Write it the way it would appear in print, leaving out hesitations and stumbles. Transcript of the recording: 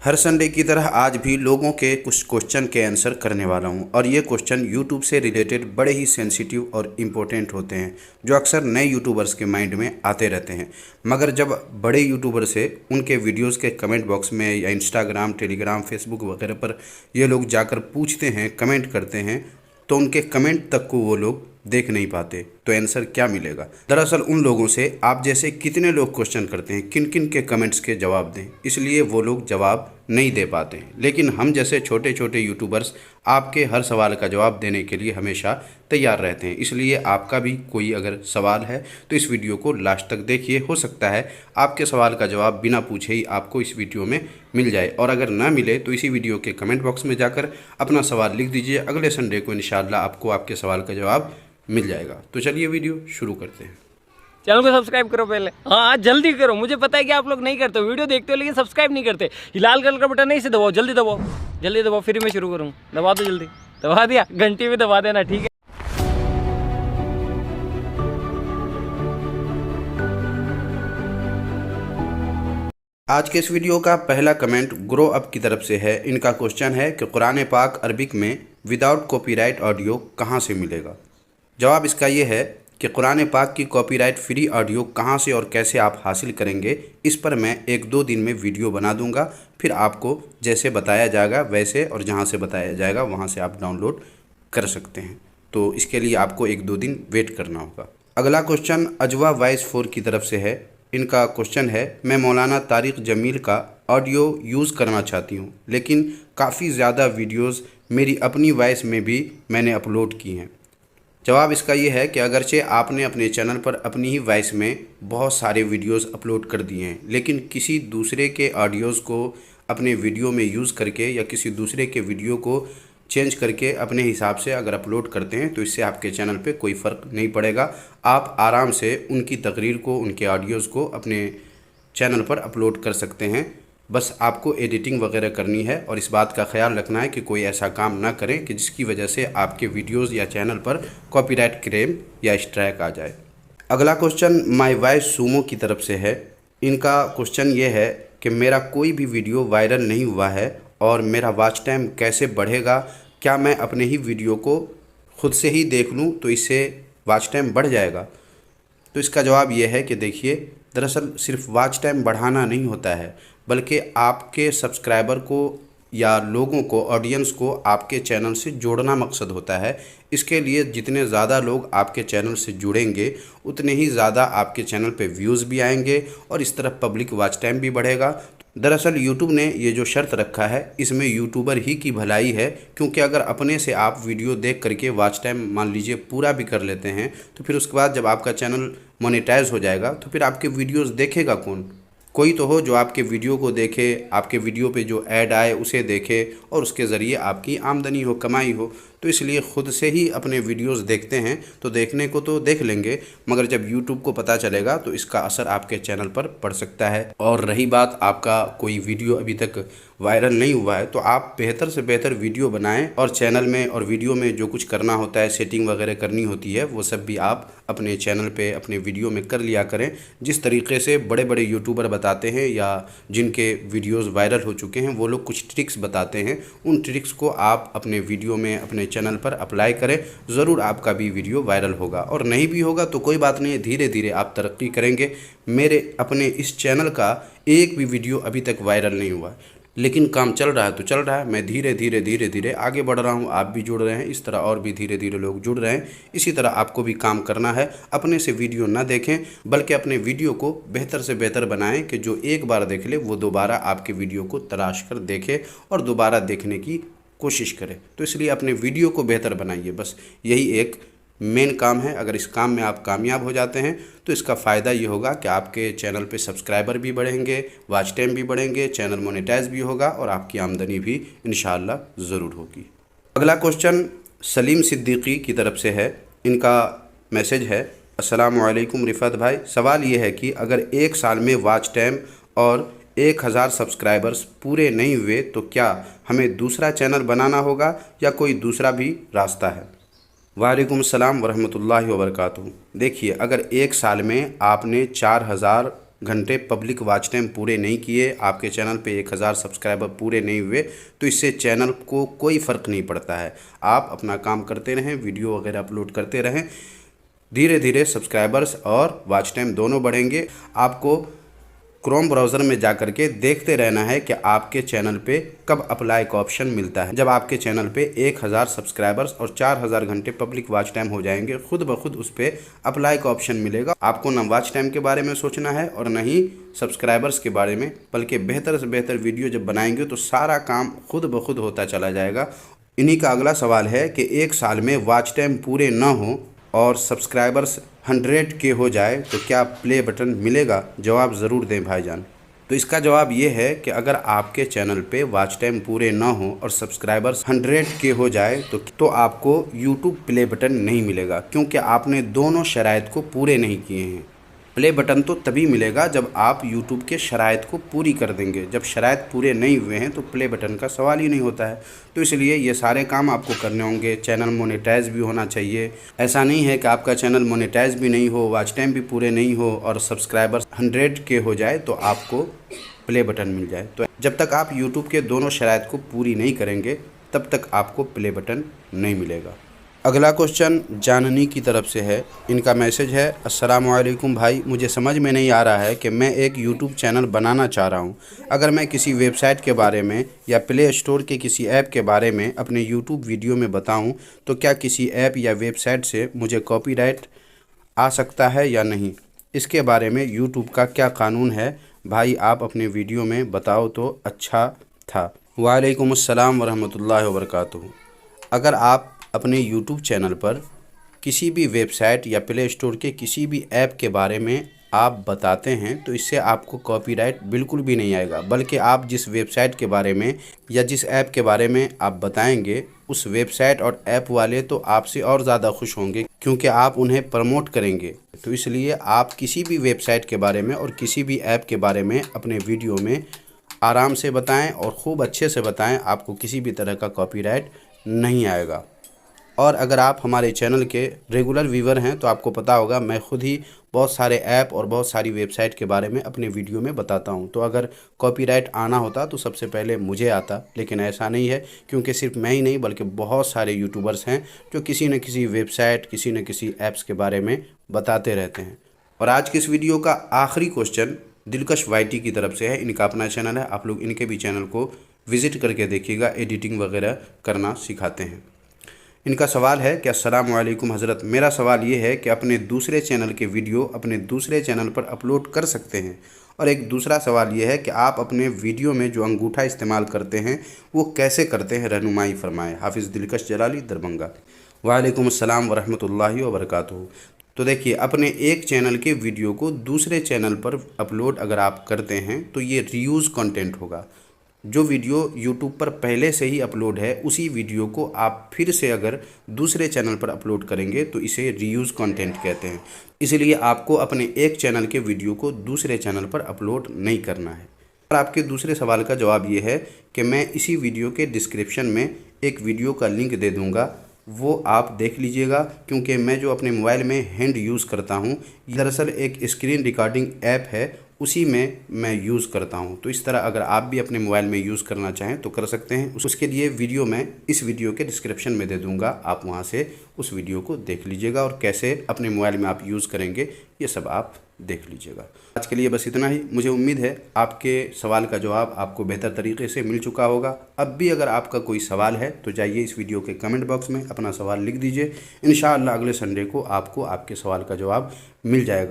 हर Sunday की तरह आज भी लोगों के कुछ क्वेश्चन के आंसर करने वाला हूं और ये क्वेश्चन यूट्यूब से रिलेटेड बड़े ही सेंसिटिव और इम्पोर्टेंट होते हैं जो अक्सर नए यूट्यूबर्स के माइंड में आते रहते हैं। मगर जब बड़े यूट्यूबर से उनके वीडियोस के कमेंट बॉक्स में या इंस्टाग्राम, टेलीग्राम, फेसबुक वगैरह पर ये लोग जाकर पूछते हैं, कमेंट करते हैं, तो उनके कमेंट तक को वो लोग देख नहीं पाते। तो आंसर क्या मिलेगा? दरअसल उन लोगों से आप जैसे कितने लोग क्वेश्चन करते हैं किन किन के कमेंट्स के जवाब दें, इसलिए वो लोग जवाब नहीं दे पाते हैं। लेकिन हम जैसे छोटे छोटे यूट्यूबर्स आपके हर सवाल का जवाब देने के लिए हमेशा तैयार रहते हैं। इसलिए आपका भी कोई अगर सवाल है तो इस वीडियो को लास्ट तक देखिए। हो सकता है आपके सवाल का जवाब बिना पूछे ही आपको इस वीडियो में मिल जाए, और अगर ना मिले तो इसी वीडियो के कमेंट बॉक्स में जाकर अपना सवाल लिख दीजिए। अगले संडे को इंशाल्लाह आपको आपके सवाल का जवाब मिल जाएगा। तो चलिए वीडियो शुरू करते हैं। चैनल को सब्सक्राइब करो पहले। हाँ जल्दी करो, मुझे पता है कि आप लोग नहीं करते हो, वीडियो देखते हो लेकिन सब्सक्राइब नहीं करते। ये लाल कलर का बटन नहीं, इसे दबाओ, जल्दी दबाओ, जल्दी दबाओ, फिर मैं शुरू करूँ। दबा दो जल्दी, दबा दिया, घंटी भी दबा देना, ठीक है। आज के इस वीडियो का पहला कमेंट ग्रो अप की तरफ से है। इनका क्वेश्चन है कि कुरान पाक अरबिक में विदाउट कॉपीराइट ऑडियो कहाँ से मिलेगा। जवाब इसका ये है कि कुरान पाक की कॉपीराइट फ्री ऑडियो कहाँ से और कैसे आप हासिल करेंगे, इस पर मैं 1-2 दिन में वीडियो बना दूंगा। फिर आपको जैसे बताया जाएगा वैसे, और जहाँ से बताया जाएगा वहाँ से आप डाउनलोड कर सकते हैं। तो इसके लिए आपको 1-2 दिन वेट करना होगा। अगला क्वेश्चन अजवा वॉइस 4 की तरफ से है। इनका क्वेश्चन है, मैं मौलाना तारिक जमील का ऑडियो यूज़ करना चाहती हूँ, लेकिन काफ़ी ज़्यादा वीडियोस मेरी अपनी वॉइस में भी मैंने अपलोड की हैं। जवाब इसका ये है कि अगरचे आपने अपने चैनल पर अपनी ही वॉइस में बहुत सारे वीडियोस अपलोड कर दिए हैं, लेकिन किसी दूसरे के ऑडियोज़ को अपने वीडियो में यूज़ करके या किसी दूसरे के वीडियो को चेंज करके अपने हिसाब से अगर अपलोड करते हैं तो इससे आपके चैनल पे कोई फ़र्क नहीं पड़ेगा। आप आराम से उनकी तकरीर को, उनके ऑडियोज़ को अपने चैनल पर अपलोड कर सकते हैं। बस आपको एडिटिंग वगैरह करनी है और इस बात का ख्याल रखना है कि कोई ऐसा काम ना करें कि जिसकी वजह से आपके वीडियोज़ या चैनल पर कॉपीराइट क्लेम या स्ट्राइक आ जाए। अगला क्वेश्चन माय वॉइस सूमो की तरफ से है। इनका क्वेश्चन ये है कि मेरा कोई भी वीडियो वायरल नहीं हुआ है और मेरा वॉच टाइम कैसे बढ़ेगा? क्या मैं अपने ही वीडियो को खुद से ही देख लूँ तो इससे वॉच टाइम बढ़ जाएगा? तो इसका जवाब ये है कि देखिए, दरअसल सिर्फ वॉच टाइम बढ़ाना नहीं होता है, बल्कि आपके सब्सक्राइबर को या लोगों को, ऑडियंस को आपके चैनल से जोड़ना मकसद होता है। इसके लिए जितने ज़्यादा लोग आपके चैनल से जुड़ेंगे उतने ही ज़्यादा आपके चैनल पे व्यूज़ भी आएंगे और इस तरह पब्लिक वॉच टाइम भी बढ़ेगा। दरअसल यूट्यूब ने ये जो शर्त रखा है इसमें यूट्यूबर ही की भलाई है, क्योंकि अगर अपने से आप वीडियो देख करके वॉच टाइम मान लीजिए पूरा भी कर लेते हैं तो फिर उसके बाद जब आपका चैनल मोनेटाइज हो जाएगा तो फिर आपके वीडियोस देखेगा कौन? कोई तो हो जो आपके वीडियो को देखे, आपके वीडियो पे जो ऐड आए उसे देखे और उसके ज़रिए आपकी आमदनी हो, कमाई हो। तो इसलिए ख़ुद से ही अपने वीडियोस देखते हैं तो देखने को तो देख लेंगे, मगर जब यूट्यूब को पता चलेगा तो इसका असर आपके चैनल पर पड़ सकता है। और रही बात आपका कोई वीडियो अभी तक वायरल नहीं हुआ है तो आप बेहतर से बेहतर वीडियो बनाएं और चैनल में और वीडियो में जो कुछ करना होता है, सेटिंग वगैरह करनी होती है, वो सब भी आप अपने चैनल पे अपने वीडियो में कर लिया करें। जिस तरीके से बड़े बड़े यूट्यूबर बताते हैं या जिनके वीडियोस वायरल हो चुके हैं वो लोग कुछ ट्रिक्स बताते हैं, उन ट्रिक्स को आप अपने वीडियो में, अपने चैनल पर अप्लाई करें। ज़रूर आपका भी वीडियो वायरल होगा, और नहीं भी होगा तो कोई बात नहीं, धीरे धीरे आप तरक्की करेंगे। मेरे अपने इस चैनल का एक भी वीडियो अभी तक वायरल नहीं हुआ, लेकिन काम चल रहा है तो चल रहा है। मैं धीरे धीरे आगे बढ़ रहा हूँ, आप भी जुड़ रहे हैं, इस तरह और भी धीरे धीरे लोग जुड़ रहे हैं। इसी तरह आपको भी काम करना है। अपने से वीडियो ना देखें बल्कि अपने वीडियो को बेहतर से बेहतर बनाएं कि जो एक बार देख ले वो दोबारा आपके वीडियो को तलाश कर देखे और दोबारा देखने की कोशिश करें। तो इसलिए अपने वीडियो को बेहतर बनाइए, बस यही एक मेन काम है। अगर इस काम में आप कामयाब हो जाते हैं तो इसका फ़ायदा ये होगा कि आपके चैनल पे सब्सक्राइबर भी बढ़ेंगे, वॉच टाइम भी बढ़ेंगे, चैनल मोनेटाइज भी होगा और आपकी आमदनी भी इंशाल्लाह ज़रूर होगी। अगला क्वेश्चन सलीम सिद्दीकी की तरफ से है। इनका मैसेज है, अस्सलामु अलैकुम रिफ़त भाई, सवाल ये है कि अगर 1 साल में वॉच टाइम और 1000 सब्सक्राइबर्स पूरे नहीं हुए तो क्या हमें दूसरा चैनल बनाना होगा या कोई दूसरा भी रास्ता है? वालेकुम सलाम वरहमतुल्लाहि वबरकातुहू। देखिए, अगर 1 साल में आपने 4000 घंटे पब्लिक वॉच टाइम पूरे नहीं किए, आपके चैनल पे 1000 सब्सक्राइबर पूरे नहीं हुए, तो इससे चैनल को कोई फ़र्क नहीं पड़ता है। आप अपना काम करते रहें, वीडियो वगैरह अपलोड करते रहें, धीरे धीरे सब्सक्राइबर्स और वॉच टाइम दोनों बढ़ेंगे। आपको क्रोम ब्राउज़र में जा करके देखते रहना है कि आपके चैनल पे कब अप्लाई का ऑप्शन मिलता है। जब आपके चैनल पे 1000 सब्सक्राइबर्स और 4000 घंटे पब्लिक वॉच टाइम हो जाएंगे, खुद ब खुद उस पर अप्लाई का ऑप्शन मिलेगा। आपको ना वॉच टाइम के बारे में सोचना है और न ही सब्सक्राइबर्स के बारे में, बल्कि बेहतर से बेहतर वीडियो जब बनाएंगे तो सारा काम खुद ब खुद होता चला जाएगा। इन्हीं का अगला सवाल है कि 1 साल में वॉच टाइम पूरे ना हो और सब्सक्राइबर्स 100 के हो जाए तो क्या प्ले बटन मिलेगा? जवाब ज़रूर दें भाईजान। तो इसका जवाब ये है कि अगर आपके चैनल पे वॉच टाइम पूरे ना हो और सब्सक्राइबर्स 100 के हो जाए तो आपको YouTube प्ले बटन नहीं मिलेगा, क्योंकि आपने दोनों शराइत को पूरे नहीं किए हैं। प्ले बटन तो तभी मिलेगा जब आप YouTube के शराइत को पूरी कर देंगे। जब शराइत पूरे नहीं हुए हैं तो प्ले बटन का सवाल ही नहीं होता है। तो इसलिए ये सारे काम आपको करने होंगे। चैनल मोनेटाइज भी होना चाहिए। ऐसा नहीं है कि आपका चैनल मोनेटाइज भी नहीं हो, वॉच टाइम भी पूरे नहीं हो और सब्सक्राइबर्स 100 के हो जाए तो आपको प्ले बटन मिल जाए। तो जब तक आप YouTube के दोनों शराइत को पूरी नहीं करेंगे तब तक आपको प्ले बटन नहीं मिलेगा। अगला क्वेश्चन जाननी की तरफ से है। इनका मैसेज है, अस्सलाम वालेकुम भाई, मुझे समझ में नहीं आ रहा है कि मैं एक यूट्यूब चैनल बनाना चाह रहा हूँ। अगर मैं किसी वेबसाइट के बारे में या प्ले स्टोर के किसी ऐप के बारे में अपने यूट्यूब वीडियो में बताऊँ तो क्या किसी ऐप या वेबसाइट से मुझे कॉपीराइट आ सकता है या नहीं? इसके बारे में यूट्यूब का क्या कानून है? भाई आप अपने वीडियो में बताओ तो अच्छा था। वालेकुम अस्सलाम वरहमतुल्लाहि वबरकातुहू। अगर आप अपने YouTube चैनल पर किसी भी वेबसाइट या प्ले स्टोर के किसी भी ऐप के बारे में आप बताते हैं तो इससे आपको कॉपीराइट बिल्कुल भी नहीं आएगा, बल्कि आप जिस वेबसाइट के बारे में या जिस ऐप के बारे में आप बताएंगे उस वेबसाइट और ऐप वाले तो आपसे और ज़्यादा खुश होंगे, क्योंकि आप उन्हें प्रमोट करेंगे। तो इसलिए आप किसी भी वेबसाइट के बारे में और किसी भी ऐप के बारे में अपने वीडियो में आराम से बताएँ और ख़ूब अच्छे से बताएँ, आपको किसी भी तरह का कॉपीराइट नहीं आएगा। और अगर आप हमारे चैनल के रेगुलर व्यूवर हैं तो आपको पता होगा मैं ख़ुद ही बहुत सारे ऐप और बहुत सारी वेबसाइट के बारे में अपने वीडियो में बताता हूं। तो अगर कॉपीराइट आना होता तो सबसे पहले मुझे आता, लेकिन ऐसा नहीं है, क्योंकि सिर्फ मैं ही नहीं बल्कि बहुत सारे यूट्यूबर्स हैं जो किसी न किसी वेबसाइट, किसी न किसी ऐप्स के बारे में बताते रहते हैं। और आज की इस वीडियो का आखिरी क्वेश्चन दिलकश YT की तरफ से है। इनका अपना चैनल है, आप लोग इनके भी चैनल को विज़िट करके देखिएगा, एडिटिंग वगैरह करना सिखाते हैं। इनका सवाल है कि अस्सलाम वालेकुम हज़रत, मेरा सवाल ये है कि अपने दूसरे चैनल के वीडियो अपने दूसरे चैनल पर अपलोड कर सकते हैं? और एक दूसरा सवाल ये है कि आप अपने वीडियो में जो अंगूठा इस्तेमाल करते हैं वो कैसे करते हैं, रहनुमाई फरमाएं। हाफिज़ दिलकश जलाली, दरभंगा। वालेकुम अस्सलाम वरहमतुल्लाहि वबरकातुहू। तो देखिए, अपने एक चैनल के वीडियो को दूसरे चैनल पर अपलोड अगर आप करते हैं तो ये रीयूज़ कंटेंट होगा। जो वीडियो YouTube पर पहले से ही अपलोड है उसी वीडियो को आप फिर से अगर दूसरे चैनल पर अपलोड करेंगे तो इसे रीयूज़ कंटेंट कहते हैं। इसलिए आपको अपने एक चैनल के वीडियो को दूसरे चैनल पर अपलोड नहीं करना है। और आपके दूसरे सवाल का जवाब ये है कि मैं इसी वीडियो के डिस्क्रिप्शन में एक वीडियो का लिंक दे दूँगा, वो आप देख लीजिएगा, क्योंकि मैं जो अपने मोबाइल में हैंड यूज़ करता हूँ दरअसल एक स्क्रीन रिकॉर्डिंग ऐप है, उसी में मैं यूज़ करता हूं। तो इस तरह अगर आप भी अपने मोबाइल में यूज़ करना चाहें तो कर सकते हैं। उसके लिए वीडियो मैं इस वीडियो के डिस्क्रिप्शन में दे दूंगा, आप वहां से उस वीडियो को देख लीजिएगा और कैसे अपने मोबाइल में आप यूज़ करेंगे ये सब आप देख लीजिएगा। आज के लिए बस इतना ही। मुझे उम्मीद है आपके सवाल का जवाब आपको बेहतर तरीके से मिल चुका होगा। अब भी अगर आपका कोई सवाल है तो जाइए इस वीडियो के कमेंट बॉक्स में अपना सवाल लिख दीजिए। इंशाअल्लाह अगले संडे को आपको आपके सवाल का जवाब मिल जाएगा।